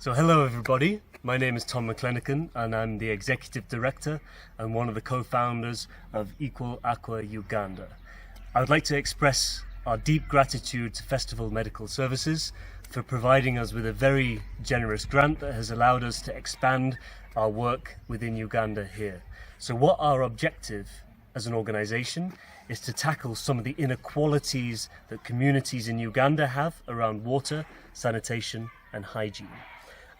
So hello everybody, my name is Tom McClenachan and I'm the Executive Director and one of the co-founders of Equal Aqua Uganda. I would like to express our deep gratitude to Festival Medical Services for providing us with a very generous grant that has allowed us to expand our work within Uganda here. So what our objective as an organisation is to tackle some of the inequalities that communities in Uganda have around water, sanitation and hygiene.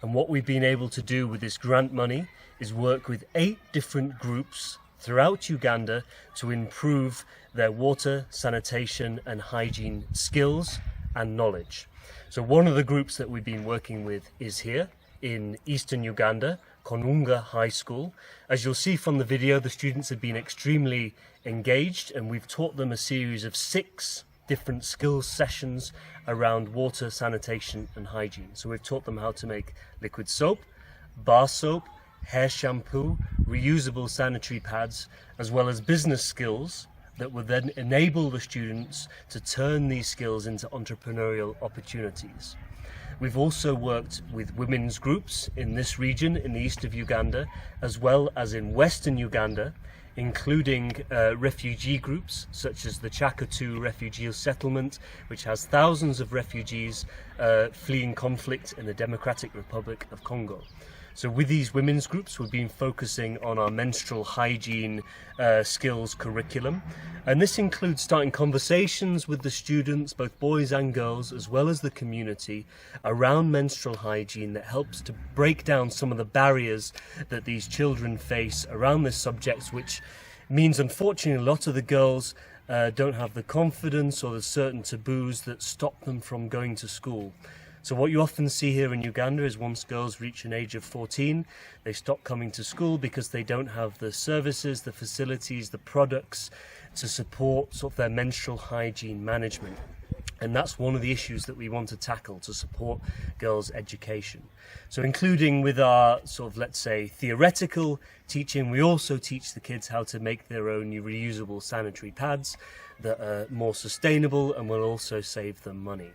And what we've been able to do with this grant money is work with 8 different groups throughout Uganda to improve their water, sanitation and hygiene skills and knowledge. So one of the groups that we've been working with is here in Eastern Uganda, Konunga High School. As you'll see from the video, the students have been extremely engaged and we've taught them a series of 6 different skills sessions around water, sanitation and hygiene. So we've taught them how to make liquid soap, bar soap, hair shampoo, reusable sanitary pads, as well as business skills that would then enable the students to turn these skills into entrepreneurial opportunities. We've also worked with women's groups in this region in the east of Uganda, as well as in western Uganda, including refugee groups such as the Chakatu refugee settlement, which has thousands of refugees fleeing conflict in the Democratic Republic of Congo. So with these women's groups, we've been focusing on our menstrual hygiene skills curriculum. And this includes starting conversations with the students, both boys and girls, as well as the community, around menstrual hygiene that helps to break down some of the barriers that these children face around this subject, which means, unfortunately, a lot of the girls don't have the confidence or the certain taboos that stop them from going to school. So what you often see here in Uganda is once girls reach an age of 14, they stop coming to school because they don't have the services, the facilities, the products to support sort of their menstrual hygiene management. And that's one of the issues that we want to tackle to support girls' education. So including with our sort of, let's say, theoretical teaching, we also teach the kids how to make their own reusable sanitary pads that are more sustainable and will also save them money.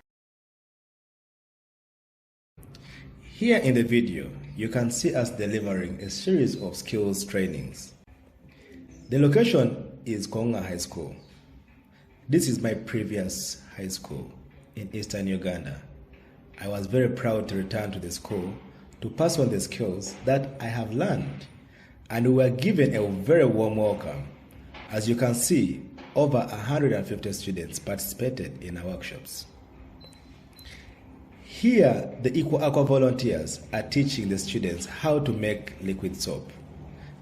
Here in the video, you can see us delivering a series of skills trainings. The location is Konga High School. This is my previous high school in Eastern Uganda. I was very proud to return to the school to pass on the skills that I have learned, and we were given a very warm welcome. As you can see, over 150 students participated in our workshops. Here, the Equal Aqua volunteers are teaching the students how to make liquid soap.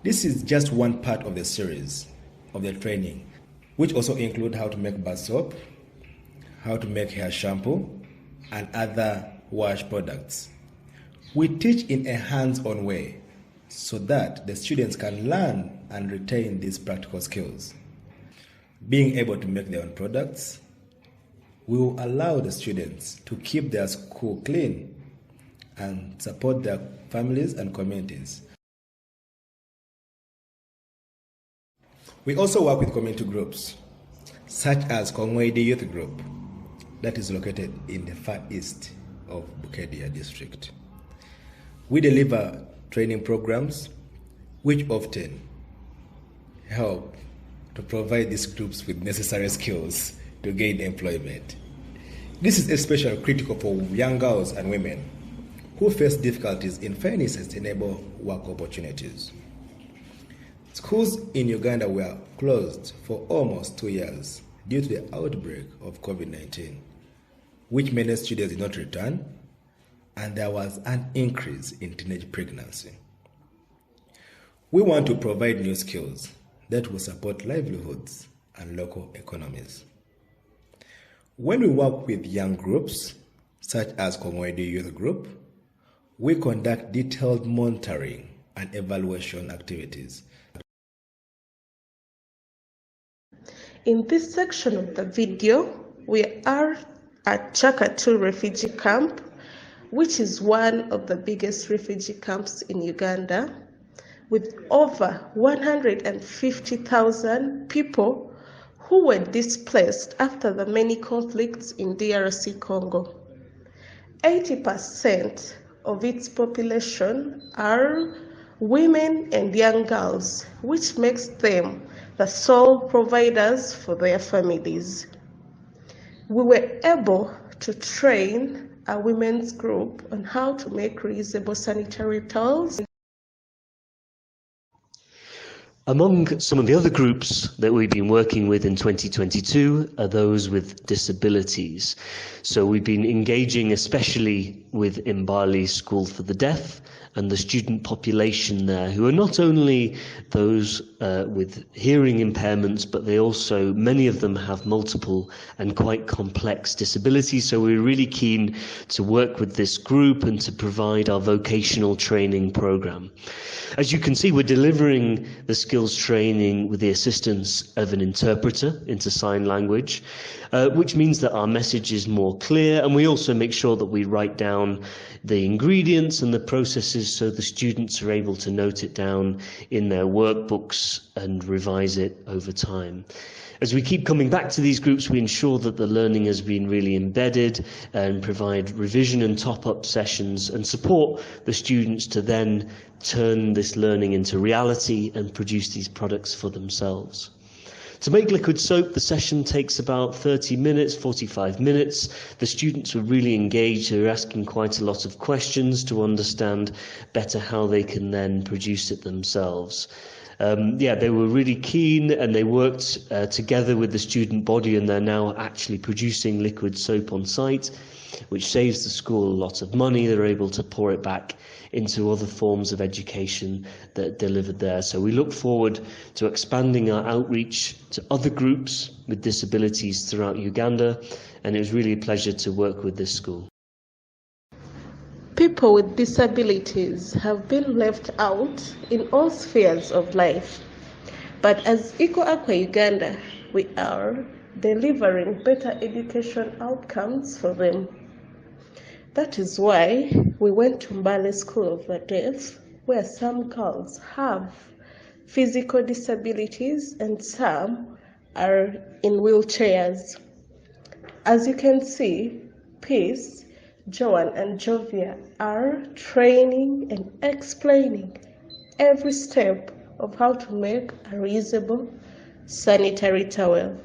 This is just one part of the series of the training, which also include how to make bar soap, how to make hair shampoo, and other wash products. We teach in a hands-on way so that the students can learn and retain these practical skills. Being able to make their own products, we will allow the students to keep their school clean and support their families and communities. We also work with community groups, such as Kongwedi Youth Group, that is located in the far east of Bukedia district. We deliver training programs which often help to provide these groups with necessary skills to gain employment. This is especially critical for young girls and women who face difficulties in finding sustainable work opportunities. Schools in Uganda were closed for almost 2 years due to the outbreak of COVID-19, which many students did not return, and there was an increase in teenage pregnancy. We want to provide new skills that will support livelihoods and local economies. When we work with young groups, such as Kongwedi Youth Group, we conduct detailed monitoring and evaluation activities. In this section of the video, we are at Chakatu refugee camp, which is one of the biggest refugee camps in Uganda, with over 150,000 people who were displaced after the many conflicts in DRC Congo. 80% of its population are women and young girls, which makes them the sole providers for their families. We were able to train a women's group on how to make reusable sanitary towels. Among some of the other groups that we've been working with in 2022 are those with disabilities. So we've been engaging especially with Mbali School for the Deaf and the student population there, who are not only those with hearing impairments, but they also, many of them have multiple and quite complex disabilities. So we're really keen to work with this group and to provide our vocational training program. As you can see, we're delivering the skills training with the assistance of an interpreter into sign language, which means that our message is more clear, and we also make sure that we write down the ingredients and the processes so the students are able to note it down in their workbooks and revise it over time. As we keep coming back to these groups, we ensure that the learning has been really embedded and provide revision and top-up sessions and support the students to then turn this learning into reality and produce these products for themselves. To make liquid soap, the session takes about 30 minutes, 45 minutes. The students were really engaged. They were asking quite a lot of questions to understand better how they can then produce it themselves. They were really keen, and they worked together with the student body, and they're now actually producing liquid soap on site, which saves the school a lot of money. They're able to pour it back into other forms of education that are delivered there. So we look forward to expanding our outreach to other groups with disabilities throughout Uganda, and it was really a pleasure to work with this school. People with disabilities have been left out in all spheres of life. But as Equal Aqua Uganda, we are delivering better education outcomes for them. That is why we went to Mbale School of the Deaf, where some girls have physical disabilities and some are in wheelchairs. As you can see, Peace, Joan, and Jovia are training and explaining every step of how to make a reusable sanitary towel.